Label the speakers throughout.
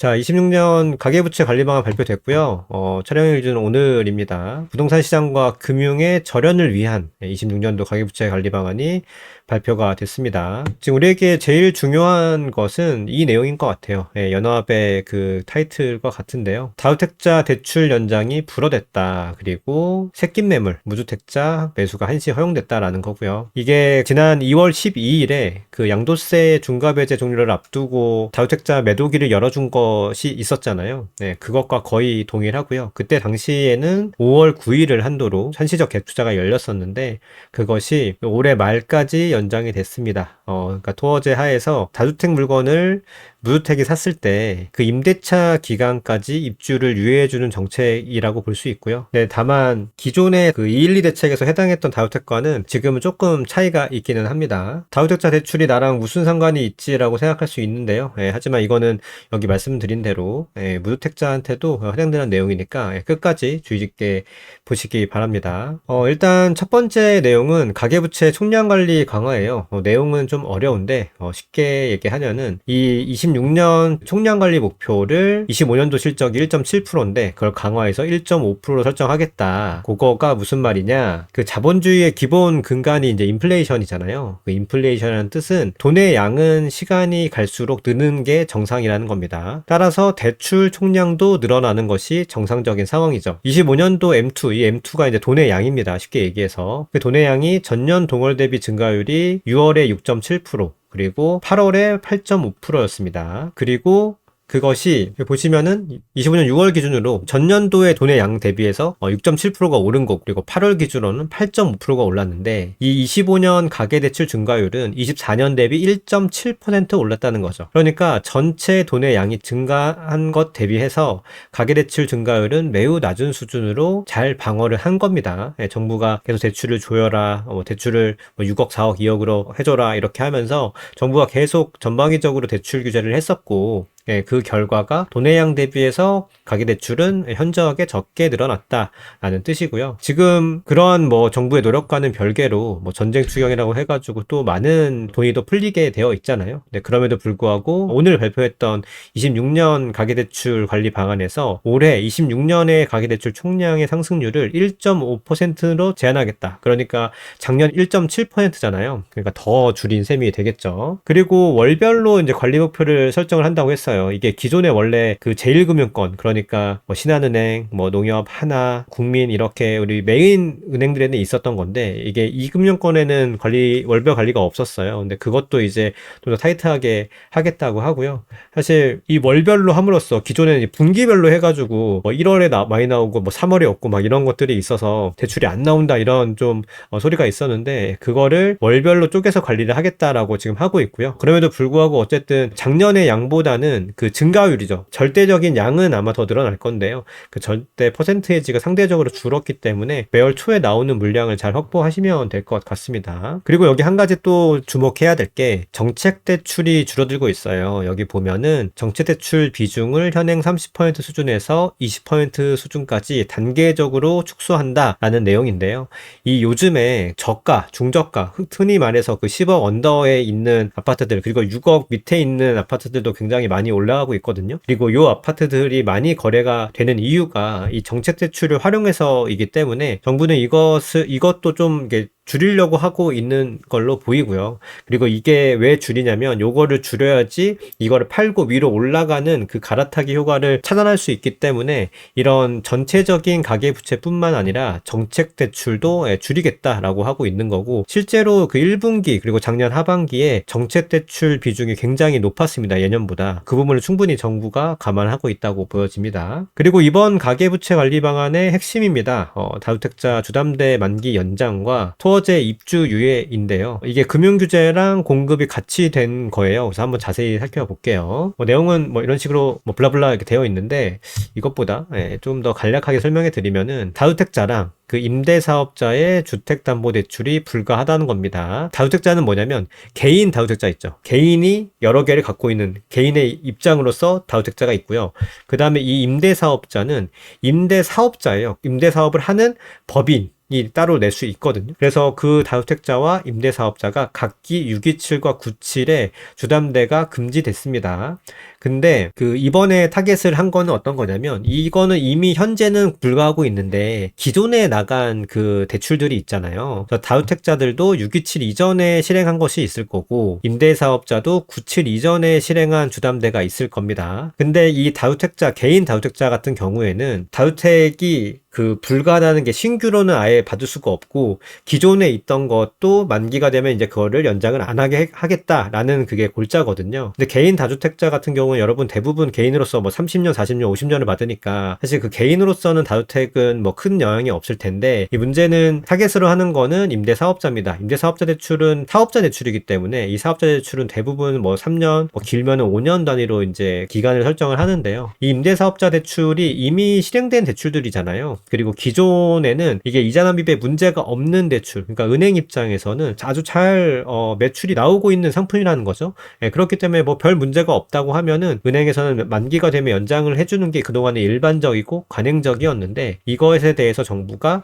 Speaker 1: 자, 26년 가계부채 관리 방안 발표됐고요. 촬영 기준은 오늘입니다. 부동산 시장과 금융의 절연을 위한 26년도 가계부채 관리 방안이 발표가 됐습니다. 지금 우리에게 제일 중요한 것은 이 내용인 것 같아요. 연합의 그 타이틀과 같은데요. 다주택자 대출 연장이 불어됐다. 그리고 새낀 매물, 무주택자 매수가 한시 허용됐다라는 거고요. 이게 지난 2월 12일에 그 양도세 중과배제 종료를 앞두고 다주택자 매도기를 열어준 것이 있었잖아요. 네, 그것과 거의 동일하고요. 그때 당시에는 5월 9일을 한도로 한시적 갭투자가 열렸었는데 그것이 올해 말까지 연장이 됐습니다. 그러니까 토어제 하에서 다주택 물건을 무주택이 샀을 때 그 임대차 기간까지 입주를 유예해주는 정책이라고 볼 수 있고요. 네, 다만 기존의 그 212 대책에서 해당했던 다주택과는 지금은 조금 차이가 있기는 합니다. 다주택자 대출이 나랑 무슨 상관이 있지라고 생각할 수 있는데요. 하지만 이거는 여기 말씀드린 대로 무주택자한테도 해당되는 내용이니까 끝까지 주의 깊게 보시기 바랍니다. 일단 첫 번째 내용은 가계부채 총량관리 강화예요. 내용은 좀 어려운데 쉽게 얘기하면은 이 26년 총량관리 목표를 25년도 실적이 1.7%인데 그걸 강화해서 1.5%로 설정하겠다. 그거가 무슨 말이냐? 그 자본주의의 기본 근간이 이제 인플레이션이잖아요. 그 인플레이션이라는 뜻은 돈의 양은 시간이 갈수록 느는 게 정상이라는 겁니다. 따라서 대출 총량도 늘어나는 것이 정상적인 상황이죠. 25년도 M2, 이 M2가 이제 돈의 양입니다. 쉽게 얘기해서. 그 돈의 양이 전년 동월 대비 증가율이 6월에 6.7%, 그리고 8월에 8.5%였습니다. 그리고 그것이 보시면은 25년 6월 기준으로 전년도의 돈의 양 대비해서 6.7%가 오른 거고, 그리고 8월 기준으로는 8.5%가 올랐는데 이 25년 가계대출 증가율은 24년 대비 1.7% 올랐다는 거죠. 그러니까 전체 돈의 양이 증가한 것 대비해서 가계대출 증가율은 매우 낮은 수준으로 잘 방어를 한 겁니다. 정부가 계속 대출을 조여라, 대출을 6억, 4억, 2억으로 해줘라 이렇게 하면서 정부가 계속 전방위적으로 대출 규제를 했었고, 그 결과가 돈의 양 대비해서 가계대출은 현저하게 적게 늘어났다라는 뜻이고요. 지금 그러한 정부의 노력과는 별개로 전쟁 추경이라고 해가지고 또 많은 돈이 또 풀리게 되어 있잖아요. 그럼에도 불구하고 오늘 발표했던 26년 가계대출 관리 방안에서 올해 26년의 가계대출 총량의 상승률을 1.5%로 제한하겠다. 그러니까 작년 1.7%잖아요. 그러니까 더 줄인 셈이 되겠죠. 그리고 월별로 이제 관리 목표를 설정을 한다고 했어요. 이게 기존에 원래 그 제1금융권, 그러니까 신한은행, 농협, 하나, 국민 이렇게 우리 메인 은행들에는 있었던 건데 이게 이 금융권에는 월별 관리가 없었어요. 근데 그것도 이제 좀 더 타이트하게 하겠다고 하고요. 사실 이 월별로 함으로써 기존에는 분기별로 해가지고 1월에 많이 나오고 3월에 없고 막 이런 것들이 있어서 대출이 안 나온다 이런 좀 소리가 있었는데 그거를 월별로 쪼개서 관리를 하겠다라고 지금 하고 있고요. 그럼에도 불구하고 어쨌든 작년의 양보다는 그 증가율이죠. 절대적인 양은 아마 더 늘어날 건데요. 그 절대 퍼센테이지가 상대적으로 줄었기 때문에 매월 초에 나오는 물량을 잘 확보하시면 될 것 같습니다. 그리고 여기 한 가지 또 주목해야 될 게 정책 대출이 줄어들고 있어요. 여기 보면은 정책 대출 비중을 현행 30% 수준에서 20% 수준까지 단계적으로 축소한다라는 내용인데요. 이 요즘에 저가, 중저가, 흔히 말해서 그 10억 언더에 있는 아파트들, 그리고 6억 밑에 있는 아파트들도 굉장히 많이 올라가고 있거든요. 그리고 이 아파트들이 많이 거래가 되는 이유가 이 정책 대출을 활용해서이기 때문에 정부는 이것도 좀 줄이려고 하고 있는 걸로 보이고요. 그리고 이게 왜 줄이냐면 요거를 줄여야지 이거를 팔고 위로 올라가는 그 갈아타기 효과를 차단할 수 있기 때문에 이런 전체적인 가계부채뿐만 아니라 정책 대출도 줄이겠다라고 하고 있는 거고, 실제로 그 1분기 그리고 작년 하반기에 정책 대출 비중이 굉장히 높았습니다. 예년보다. 그 부분을 충분히 정부가 감안하고 있다고 보여집니다. 그리고 이번 가계부채 관리 방안의 핵심입니다. 다주택자 주담대 만기 연장과 토어제 입주 유예인데요. 이게 금융규제랑 공급이 같이 된 거예요. 그래서 한번 자세히 살펴볼게요. 내용은 이런 식으로 블라블라 이렇게 되어 있는데 이것보다 좀 더 간략하게 설명해 드리면은 다주택자랑 그 임대사업자의 주택담보대출이 불가하다는 겁니다. 다주택자는 뭐냐면 개인 다주택자 있죠. 개인이 여러 개를 갖고 있는 개인의 입장으로서 다주택자가 있고요. 그 다음에 이 임대사업자는 임대사업자예요. 임대사업을 하는 법인 이 따로 낼 수 있거든요. 그래서 그 다주택자와 임대사업자가 각기 627과 97에 주담대가 금지됐습니다. 근데 그 이번에 타겟을 한 거는 어떤 거냐면, 이거는 이미 현재는 불가하고 있는데 기존에 나간 그 대출들이 있잖아요. 다주택자들도 627 이전에 실행한 것이 있을 거고, 임대사업자도 97 이전에 실행한 주담대가 있을 겁니다. 근데 이 다주택자, 개인 다주택자 같은 경우에는 다주택이 그 불가하다는 게 신규로는 아예 받을 수가 없고, 기존에 있던 것도 만기가 되면 이제 그거를 연장을 안 하게 하겠다라는 그게 골자거든요. 근데 개인 다주택자 같은 경우는 여러분 대부분 개인으로서 뭐 30년, 40년, 50년을 받으니까 사실 그 개인으로서는 다주택은 뭐 큰 영향이 없을 텐데, 이 문제는 타겟으로 하는 거는 임대사업자입니다. 임대사업자 대출은 사업자 대출이기 때문에 이 사업자 대출은 대부분 뭐 3년, 뭐 길면은 5년 단위로 이제 기간을 설정을 하는데요. 이 임대사업자 대출이 이미 실행된 대출들이잖아요. 그리고 기존에는 이게 이자 납입에 문제가 없는 대출, 그러니까 은행 입장에서는 아주 잘 매출이 나오고 있는 상품이라는 거죠. 그렇기 때문에 뭐 별 문제가 없다고 하면은 은행에서는 만기가 되면 연장을 해주는 게 그동안에 일반적이고 관행적이었는데, 이것에 대해서 정부가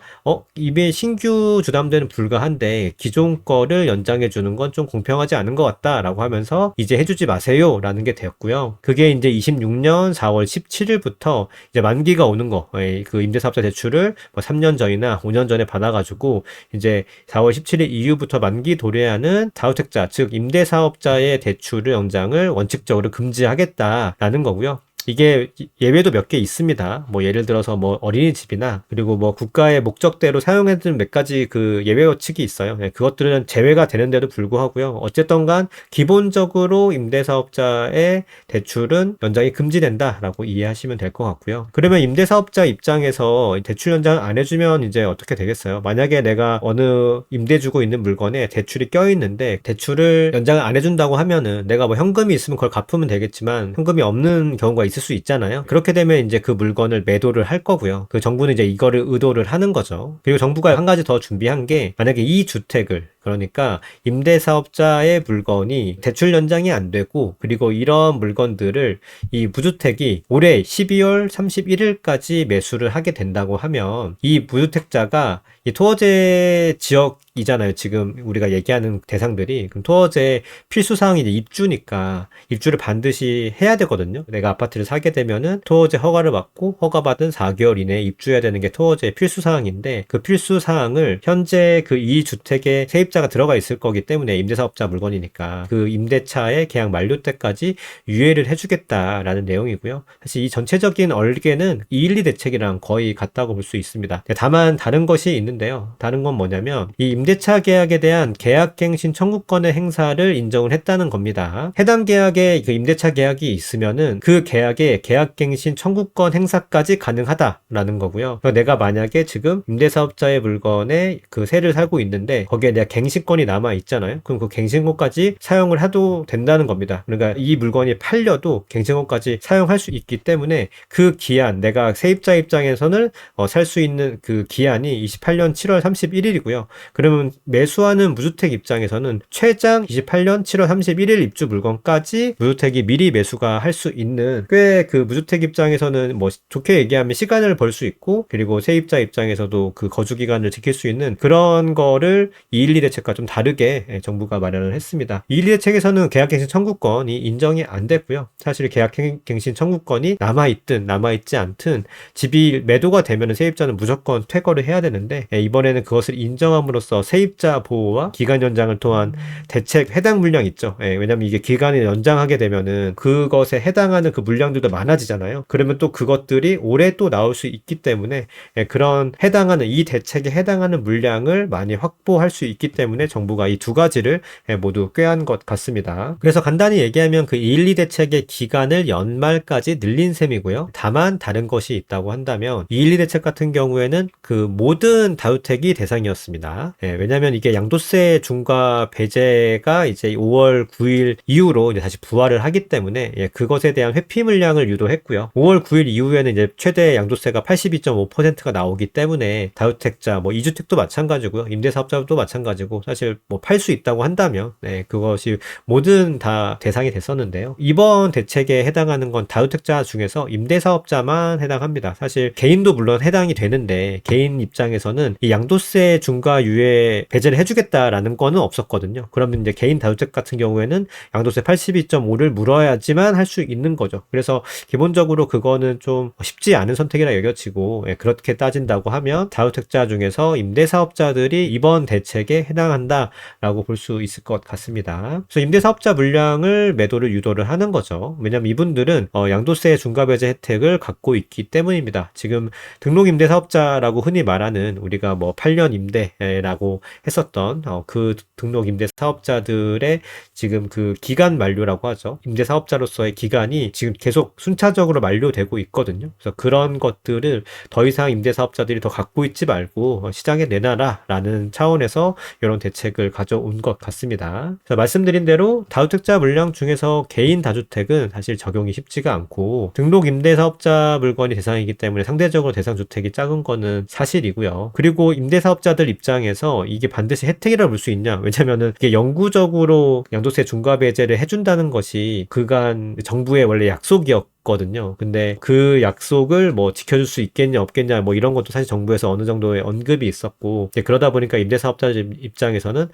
Speaker 1: 이미 신규 주담대는 불가한데 기존 거를 연장해 주는 건 좀 공평하지 않은 것 같다라고 하면서 이제 해주지 마세요 라는 게 되었고요. 그게 이제 26년 4월 17일부터 이제 만기가 오는 거, 그 임대사업자 대출을 뭐 3년 전이나 5년 전에 받아가지고 이제 4월 17일 이후부터 만기 도래하는 다주택자, 즉 임대사업자의 대출을 연장을 원칙적으로 금지하겠다라는 거고요. 이게 예외도 몇 개 있습니다. 뭐 예를 들어서 뭐 어린이집이나, 그리고 뭐 국가의 목적대로 사용해둔 몇 가지 그 예외 원칙이 있어요. 그것들은 제외가 되는데도 불구하고요. 어쨌든 간 기본적으로 임대사업자의 대출은 연장이 금지된다라고 이해하시면 될 것 같고요. 그러면 임대사업자 입장에서 대출 연장 안 해주면 이제 어떻게 되겠어요? 만약에 내가 어느 임대 주고 있는 물건에 대출이 껴있는데 대출을 연장을 안 해준다고 하면은, 내가 뭐 현금이 있으면 그걸 갚으면 되겠지만 현금이 없는 경우가 있을 수 있잖아요. 그렇게 되면 이제 그 물건을 매도를 할 거고요. 그 정부는 이제 이거를 의도를 하는 거죠. 그리고 정부가 한 가지 더 준비한 게, 만약에 이 주택을, 그러니까 임대사업자의 물건이 대출 연장이 안 되고, 그리고 이런 물건들을 이 무주택이 올해 12월 31일까지 매수를 하게 된다고 하면, 이 무주택자가 이 토어제 지역이잖아요. 지금 우리가 얘기하는 대상들이. 그럼 토어제 필수사항이 이제 입주니까 입주를 반드시 해야 되거든요. 내가 아파트를 사게 되면은 토어제 허가를 받고, 허가받은 4개월 이내에 입주해야 되는 게 토어제 필수사항인데, 그 필수사항을 현재 그 이 주택에 세입자가 들어가 있을 거기 때문에, 임대사업자 물건이니까 그 임대차의 계약 만료 때까지 유예를 해주겠다라는 내용이고요. 사실 이 전체적인 얼개는 212 대책이랑 거의 같다고 볼 수 있습니다. 다만 다른 것이 있는데요. 다른 건 뭐냐면, 이 임대차 계약에 대한 계약갱신 청구권의 행사를 인정을 했다는 겁니다. 해당 계약에 그 임대차 계약이 있으면은 그 계약에 계약갱신 청구권 행사까지 가능하다라는 거고요. 내가 만약에 지금 임대사업자의 물건에 그 세를 살고 있는데 거기에 내가 갱신권이 남아 있잖아요. 그럼 그 갱신권까지 사용을 해도 된다는 겁니다. 그러니까 이 물건이 팔려도 갱신권까지 사용할 수 있기 때문에, 그 기한, 내가 세입자 입장에서는 살 수 있는 그 기한이 28년 7월 31일이고요. 그러면 매수하는 무주택 입장에서는 최장 28년 7월 31일 입주 물건까지 무주택이 미리 매수가 할 수 있는, 꽤 그 무주택 입장에서는 뭐 좋게 얘기하면 시간을 벌 수 있고, 그리고 세입자 입장에서도 그 거주 기간을 지킬 수 있는 그런 거를 212 대책과 좀 다르게 정부가 마련을 했습니다. 212 대책에서는 계약갱신 청구권이 인정이 안 됐고요. 사실 계약갱신 청구권이 남아있든 남아있지 않든 집이 매도가 되면 세입자는 무조건 퇴거를 해야 되는데, 이번에는 그것을 인정함으로써 세입자 보호와 기간 연장을 통한 대책 해당 물량 있죠. 왜냐면 이게 기간을 연장하게 되면은 그것에 해당하는 그 물량들도 많아지잖아요. 그러면 또 그것들이 올해 또 나올 수 있기 때문에, 그런 해당하는 이 대책에 해당하는 물량을 많이 확보할 수 있기 때문에 정부가 이 두 가지를 모두 꾀한 것 같습니다. 그래서 간단히 얘기하면 그 212 대책의 기간을 연말까지 늘린 셈이고요. 다만 다른 것이 있다고 한다면, 212 대책 같은 경우에는 그 모든 다주택이 대상이었습니다. 왜냐면 이게 양도세 중과 배제가 이제 5월 9일 이후로 이제 다시 부활을 하기 때문에, 그것에 대한 회피 물량을 유도했고요. 5월 9일 이후에는 이제 최대 양도세가 82.5%가 나오기 때문에 다주택자, 뭐 2주택도 마찬가지고요. 임대사업자도 마찬가지고 가지고 사실 뭐 팔 수 있다고 한다면 그것이 모든 다 대상이 됐었는데요. 이번 대책에 해당하는 건 다주택자 중에서 임대사업자만 해당합니다. 사실 개인도 물론 해당이 되는데 개인 입장에서는 이 양도세 중과 유예 배제를 해주겠다라는 거는 없었거든요. 그러면 이제 개인 다주택 같은 경우에는 양도세 82.5를 물어야지만 할 수 있는 거죠. 그래서 기본적으로 그거는 좀 쉽지 않은 선택이라 여겨지고 그렇게 따진다고 하면 다주택자 중에서 임대사업자들이 이번 대책에 해당한다라고 볼 수 있을 것 같습니다. 그래서 임대사업자 물량을 매도를 유도를 하는 거죠. 왜냐하면 이분들은 양도세 중과배제 혜택을 갖고 있기 때문입니다. 지금 등록 임대사업자라고 흔히 말하는 우리가 뭐 8년 임대라고 했었던 그 등록 임대사업자들의 지금 그 기간 만료라고 하죠. 임대사업자로서의 기간이 지금 계속 순차적으로 만료되고 있거든요. 그래서 그런 것들을 더 이상 임대사업자들이 더 갖고 있지 말고 시장에 내놔라라는 차원에서 이런 대책을 가져온 것 같습니다. 말씀드린 대로 다주택자 물량 중에서 개인 다주택은 사실 적용이 쉽지가 않고 등록 임대사업자 물건이 대상이기 때문에 상대적으로 대상주택이 작은 거는 사실이고요. 그리고 임대사업자들 입장에서 이게 반드시 혜택이라 볼 수 있냐? 왜냐면은 이게 영구적으로 양도세 중과 배제를 해준다는 것이 그간 정부의 원래 약속이었거든요. 근데 그 약속을 뭐 지켜줄 수 있겠냐 없겠냐 뭐 이런 것도 사실 정부에서 어느 정도의 언급이 있었고 그러다 보니까 임대사업자들 입장에서는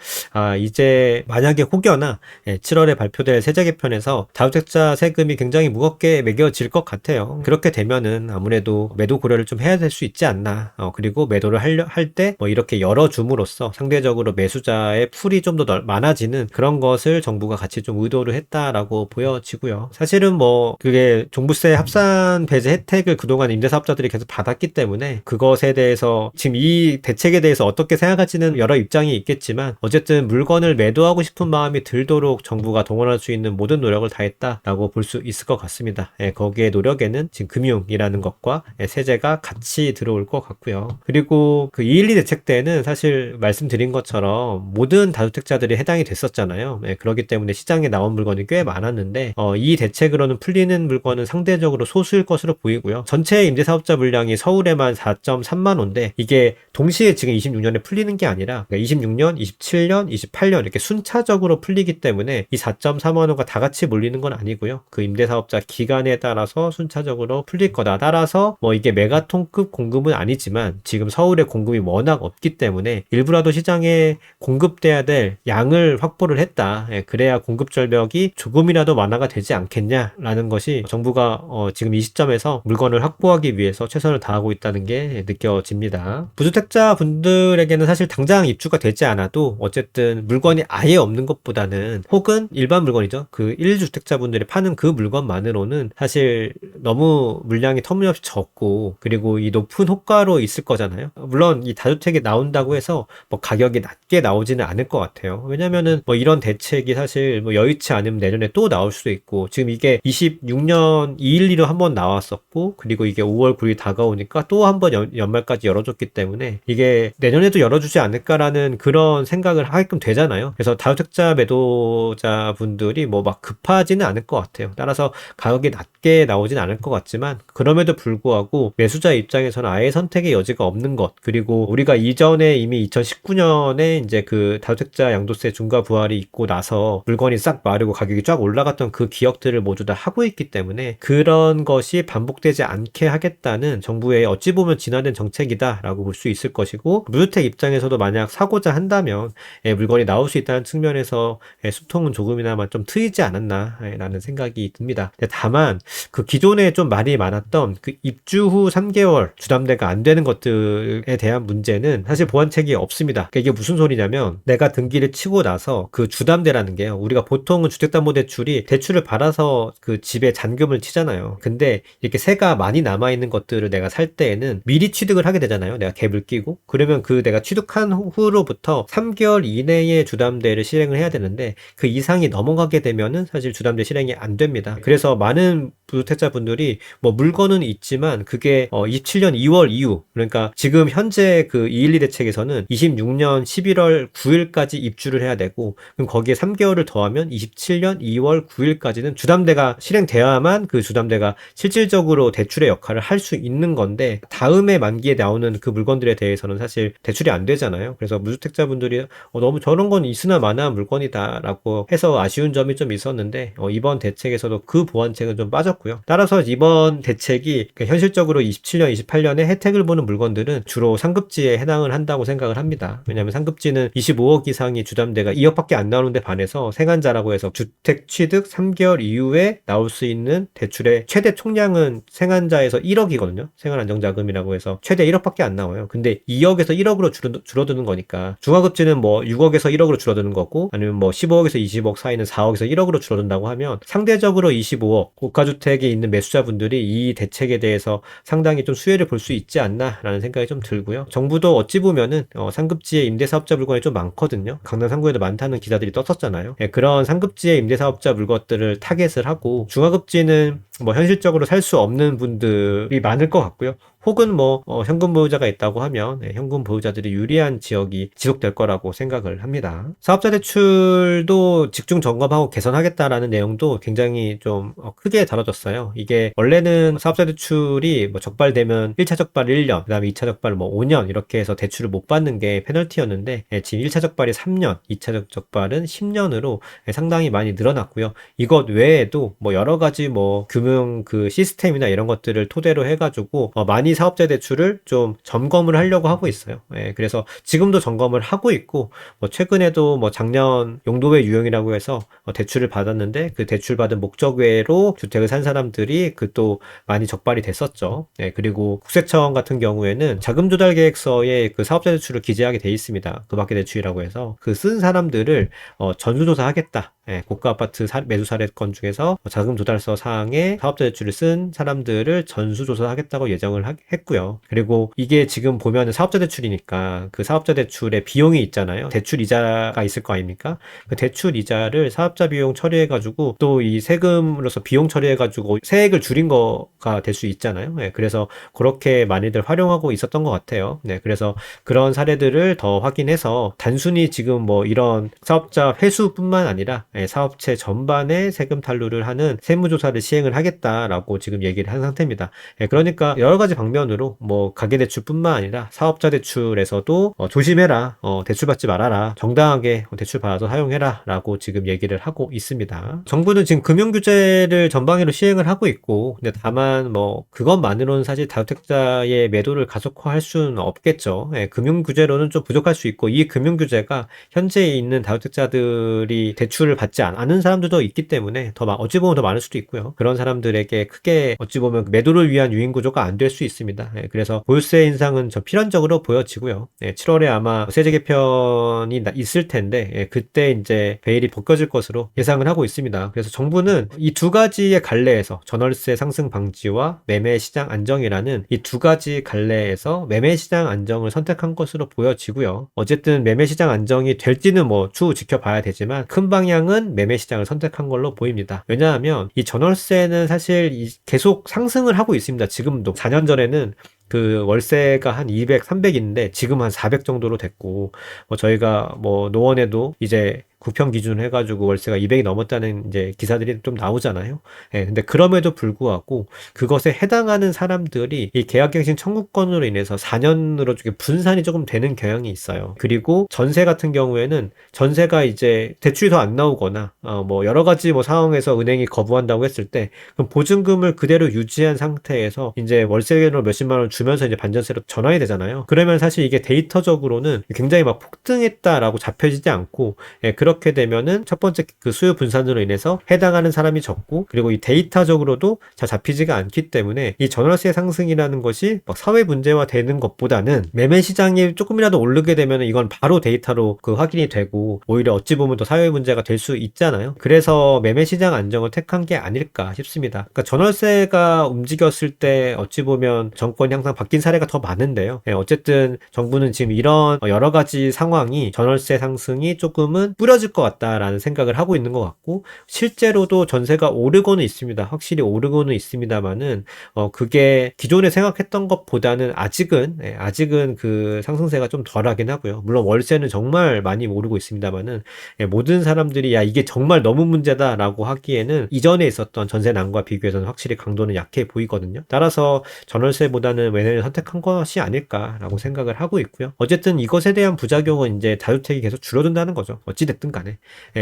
Speaker 1: 이제 만약에 혹여나 7월에 발표될 세제 개편에서 다주택자 세금이 굉장히 무겁게 매겨질 것 같아요. 그렇게 되면은 아무래도 매도 고려를 좀 해야 될 수 있지 않나. 그리고 매도를 할 때 뭐 이렇게 열어줌으로써 상대적으로 매수자의 풀이 좀 더 많아지는 그런 것을 정부가 같이 좀 의도를 했다라고 보여지고요. 사실은 뭐 그게 종부세 합산 배제 혜택을 그동안 임대사업자들이 계속 받았기 때문에 그것에 대해서 지금 이 대책에 대해서 어떻게 생각할지는 여러 입장이 있겠지만 어쨌든 물건을 매도하고 싶은 마음이 들도록 정부가 동원할 수 있는 모든 노력을 다했다라고 볼 수 있을 것 같습니다. 거기에 노력에는 지금 금융이라는 것과 세제가 같이 들어올 것 같고요. 그리고 그 212 대책 때는 사실 말씀드린 것처럼 모든 다주택자들이 해당이 됐었잖아요. 그렇기 때문에 시장에 나온 물건이 꽤 많았는데 이 대책으로는 풀리는 물건은 상대적으로 소수일 것으로 보이고요. 전체 임대사업자 물량이 서울에만 4.3만 호인데 이게 동시에 지금 26년에 풀리는 게 아니라 26년, 27년, 28년 이렇게 순차적으로 풀리기 때문에 이 4.3만 호가 다 같이 몰리는 건 아니고요. 그 임대사업자 기간에 따라서 순차적으로 풀릴 거다. 따라서 뭐 이게 메가톤급 공급은 아니지만 지금 서울의 공급이 워낙 없기 때문에 일부라도 시장에 공급돼야 될 양을 확보를 했다. 그래야 공급 절벽이 조금이라도 완화가 되지 않겠냐라는 것이 정부가 지금 이 시점에서 물건을 확보하기 위해서 최선을 다하고 있다는 게 느껴집니다. 부주택자 분들에게는 사실 당장 입주가 되지 않아도 어쨌든 물건이 아예 없는 것보다는 혹은 일반 물건이죠. 그 1주택자 분들이 파는 그 물건만으로는 사실 너무 물량이 터무니없이 적고 그리고 이 높은 호가로 있을 거잖아요. 물론 이 다주택이 나온다고 해서 뭐 가격이 낮게 나오지는 않을 것 같아요. 왜냐면은 뭐 이런 대책이 사실 뭐 여의치 않으면 내년에 또 나올 수도 있고 지금 이게 26년 212로 한번 나왔었고 그리고 이게 5월 9일 다가오니까 또 한 번 연말까지 열어줬기 때문에 이게 내년에도 열어주지 않을까라는 그런 생각을 하게끔 되잖아요. 그래서 다주택자 매도자 분들이 뭐 막 급하지는 않을 것 같아요. 따라서 가격이 낮게 나오진 않을 것 같지만 그럼에도 불구하고 매수자 입장에서는 아예 선택의 여지가 없는 것 그리고 우리가 이전에 이미 2019년에 이제 그 다주택자 양도세 중과 부활이 있고 나서 물건이 싹 마르고 가격이 쫙 올라갔던 그 기억들을 모두 다 하고 있기 때문에 그런 것이 반복되지 않게 하겠다는 정부의 어찌 보면 진화된 정책이다라고 볼 수 있을 것이고 무주택 입장에서도 만약 사고자 한다면 물건이 나올 수 있다는 측면에서 수통은 조금이나마 좀 트이지 않았나 라는 생각이 듭니다. 다만 그 기존에 좀 말이 많았던 그 입주 후 3개월 주담대가 안 되는 것들에 대한 문제는 사실 보완책이 없습니다. 그러니까 이게 무슨 소리냐면 내가 등기를 치고 나서 그 주담대라는 게요. 우리가 보통은 주택담보대출이 대출을 받아서 그 집에 잔금을 치잖아요. 근데 이렇게 세가 많이 남아있는 것들을 내가 살 때에는 미리 취득을 하게 되잖아요. 내가 갭을 끼고. 그러면 그 내가 취득한 후로부터 3개월 이내에 주담대를 실행을 해야 되는데 그 이상이 넘어가게 되면은 사실 주담대 실행이 안 됩니다. 그래서 많은 주택자분들이 뭐 물건은 있지만 그게 27년 2월 이후 그러니까 지금 현재 그 212 대책에서는 26년 11월 9일까지 입주를 해야 되고 그럼 거기에 3개월을 더하면 27년 2월 9일까지는 주담대가 실행되어야만 그 주담대가 실질적으로 대출의 역할을 할 수 있는 건데 다음에 만기에 나오는 그 물건들에 대해서는 사실 대출이 안 되잖아요. 그래서 무주택자분들이 너무 저런 건 있으나 마나한 물건이다 라고 해서 아쉬운 점이 좀 있었는데 이번 대책에서도 그 보완책은 좀 빠졌고요. 따라서 이번 대책이 현실적으로 27년, 28년에 혜택을 보는 물건들은 주로 상급지에 해당을 한다고 생각을 합니다. 왜냐하면 상급지는 25억 이상이 주담대가 2억밖에 안 나오는데 반해서 생한자라고 해서 주택 취득 3개월 이후에 나올 수 있는 대출의 최대 총량은 생한자에서 1억이거든요. 생활안정자금이라고 해서 최대 1억밖에 안 나와요. 근데 2억에서 1억으로 줄어드는 거니까 중하급지는 뭐 6억에서 1억으로 줄어드는 거고 아니면 뭐 15억에서 20억 사이는 4억에서 1억으로 줄어든다고 하면 상대적으로 25억 고가주택에 있는 매수자분들이 이 대책에 대해서 상당히 좀 수혜를 볼 수 있지 않나라는 생각이 좀 들고요. 정부도 어찌 보면은 상급지의 임대사업자 물건이 좀 많거든요. 강남 3구에도 많다는 기사들이 떴었잖아요. 그런 상급지의 임대사업자 물건들을 타겟을 하고 중하급지는 뭐 현실적으로 살 수 없는 분들이 많을 것 같고요. 혹은 뭐 현금 보유자가 있다고 하면 현금 보유자들이 유리한 지역이 지속될 거라고 생각을 합니다. 사업자 대출도 집중 점검하고 개선하겠다라는 내용도 굉장히 좀 크게 다뤄졌어요. 이게 원래는 사업자 대출이 뭐 적발되면 1차 적발 1년, 그다음에 2차 적발 뭐 5년 이렇게 해서 대출을 못 받는 게 페널티였는데 지금 1차 적발이 3년, 2차 적발은 10년으로 상당히 많이 늘어났고요. 이것 외에도 뭐 여러 가지 뭐 금융 그 시스템이나 이런 것들을 토대로 해가지고 많이 사업자 대출을 좀 점검을 하려고 하고 있어요. 그래서 지금도 점검을 하고 있고 뭐 최근에도 뭐 작년 용도외 유형이라고 해서 대출을 받았는데 그 대출 받은 목적 외로 주택을 산 사람들이 그 또 많이 적발이 됐었죠. 그리고 국세청 같은 경우에는 자금 조달 계획서에 그 사업자 대출을 기재하게 돼 있습니다. 그 밖에 대출이라고 해서 그 쓴 사람들을 전수조사하겠다. 고가 아파트 매수 사례건 중에서 자금 조달서 사항에 사업자 대출을 쓴 사람들을 전수조사하겠다고 예정을 했고요. 그리고 이게 지금 보면은 사업자 대출이니까 그 사업자 대출의 비용이 있잖아요. 대출 이자가 있을 거 아닙니까? 그 대출 이자를 사업자 비용 처리해가지고 또 이 세금으로서 비용 처리해가지고 세액을 줄인 거가 될 수 있잖아요. 그래서 그렇게 많이들 활용하고 있었던 것 같아요. 그래서 그런 사례들을 더 확인해서 단순히 지금 뭐 이런 사업자 회수뿐만 아니라 사업체 전반에 세금 탈루를 하는 세무조사를 시행을 하겠다라고 지금 얘기를 한 상태입니다. 그러니까 여러 가지 방면으로 뭐 가계대출뿐만 아니라 사업자 대출에서도 조심해라, 대출 받지 말아라, 정당하게 대출 받아서 사용해라 라고 지금 얘기를 하고 있습니다. 정부는 지금 금융규제를 전방위로 시행을 하고 있고 근데 다만 뭐 그것만으로는 사실 다주택자의 매도를 가속화할 수는 없겠죠. 금융규제로는 좀 부족할 수 있고 이 금융규제가 현재 있는 다주택자들이 대출을 받지 않은 사람들도 있기 때문에 어찌 보면 더 많을 수도 있고요. 그런 사람들에게 크게 어찌 보면 매도를 위한 유인 구조가 안 될 수 있습니다. 그래서 보유세 인상은 좀 필연적으로 보여지고요. 7월에 아마 세제 개편이 있을 텐데 그때 이제 베일이 벗겨질 것으로 예상을 하고 있습니다. 그래서 정부는 이 두 가지의 갈래에서 전월세 상승 방지와 매매 시장 안정이라는 이 두 가지 갈래에서 매매 시장 안정을 선택한 것으로 보여지고요. 어쨌든 매매 시장 안정이 될지는 뭐 추후 지켜봐야 되지만 큰 방향은 매매 시장을 선택한 걸로 보입니다. 왜냐하면 이 전월세는 사실 계속 상승을 하고 있습니다. 지금도 4년 전에는 그 월세가 한 200, 300인데 지금 한 400 정도로 됐고 저희가 뭐 노원에도 이제 구평 기준으로 해가지고 월세가 200이 넘었다는 이제 기사들이 좀 나오잖아요. 근데 그럼에도 불구하고 그것에 해당하는 사람들이 이 계약갱신 청구권으로 인해서 4년으로 분산이 조금 되는 경향이 있어요. 그리고 전세 같은 경우에는 전세가 이제 대출이 더 안 나오거나 뭐 여러 가지 뭐 상황에서 은행이 거부한다고 했을 때 그럼 보증금을 그대로 유지한 상태에서 이제 월세로 몇십만 원 주면서 이제 반전세로 전환이 되잖아요. 그러면 사실 이게 데이터적으로는 굉장히 막 폭등했다라고 잡혀지지 않고 그렇게 되면은 첫 번째 그 수요 분산으로 인해서 해당하는 사람이 적고 그리고 이 데이터적으로도 잘 잡히지가 않기 때문에 이 전월세 상승이라는 것이 막 사회 문제화 되는 것보다는 매매 시장이 조금이라도 오르게 되면은 이건 바로 데이터로 그 확인이 되고 오히려 어찌 보면 더 사회 문제가 될 수 있잖아요. 그래서 매매 시장 안정을 택한 게 아닐까 싶습니다. 그러니까 전월세가 움직였을 때 어찌 보면 정권이 항상 바뀐 사례가 더 많은데요. 어쨌든 정부는 지금 이런 여러 가지 상황이 전월세 상승이 조금은 뿌려진 떨어질 것 같다라는 생각을 하고 있는 것 같고, 실제로도 전세가 오르고는 있습니다. 확실히 오르고는 있습니다만은 그게 기존에 생각했던 것보다는 아직은 그 상승세가 좀 덜하긴 하고요. 물론 월세는 정말 많이 오르고 있습니다만은 모든 사람들이 야 이게 정말 너무 문제다라고 하기에는 이전에 있었던 전세난과 비교해서는 확실히 강도는 약해 보이거든요. 따라서 전월세보다는 매매를 선택한 것이 아닐까라고 생각을 하고 있고요. 어쨌든 이것에 대한 부작용은 이제 다주택이 계속 줄어든다는 거죠. 어찌됐든 간에.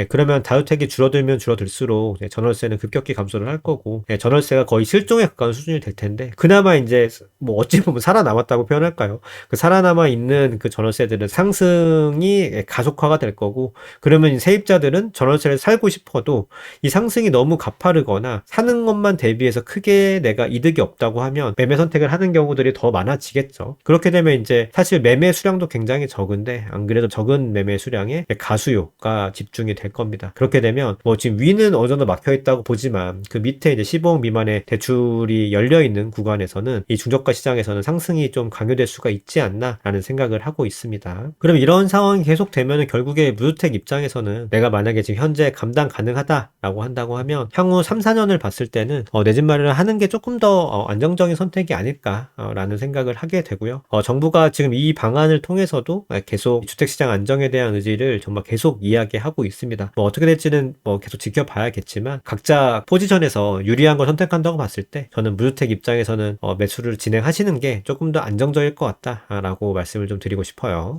Speaker 1: 그러면 다주택이 줄어들면 줄어들수록 전월세는 급격히 감소를 할 거고, 전월세가 거의 실종에 가까운 수준이 될 텐데, 그나마 이제 뭐 어찌 보면 살아남았다고 표현할까요? 그 살아남아 있는 그 전월세들은 상승이 가속화가 될 거고, 그러면 세입자들은 전월세를 살고 싶어도 이 상승이 너무 가파르거나 사는 것만 대비해서 크게 내가 이득이 없다고 하면 매매 선택을 하는 경우들이 더 많아지겠죠. 그렇게 되면 이제 사실 매매 수량도 굉장히 적은데 안 그래도 적은 매매 수량에 가수요가 집중이 될 겁니다. 그렇게 되면 뭐 지금 위는 어느 정도 막혀 있다고 보지만 그 밑에 이제 15억 미만의 대출이 열려 있는 구간에서는 이 중저가 시장에서는 상승이 좀 강요될 수가 있지 않나라는 생각을 하고 있습니다. 그럼 이런 상황이 계속되면 결국에 무주택 입장에서는 내가 만약에 지금 현재 감당 가능하다라고 한다고 하면 향후 3, 4년을 봤을 때는 내 집 마련을 하는 게 조금 더 안정적인 선택이 아닐까라는 생각을 하게 되고요. 정부가 지금 이 방안을 통해서도 계속 주택시장 안정에 대한 의지를 정말 계속 이야기하고 있습니다. 뭐 어떻게 될지는 뭐 계속 지켜봐야겠지만 각자 포지션에서 유리한 걸 선택한다고 봤을 때 저는 무주택 입장에서는 매수를 진행하시는 게 조금 더 안정적일 것 같다라고 말씀을 좀 드리고 싶어요.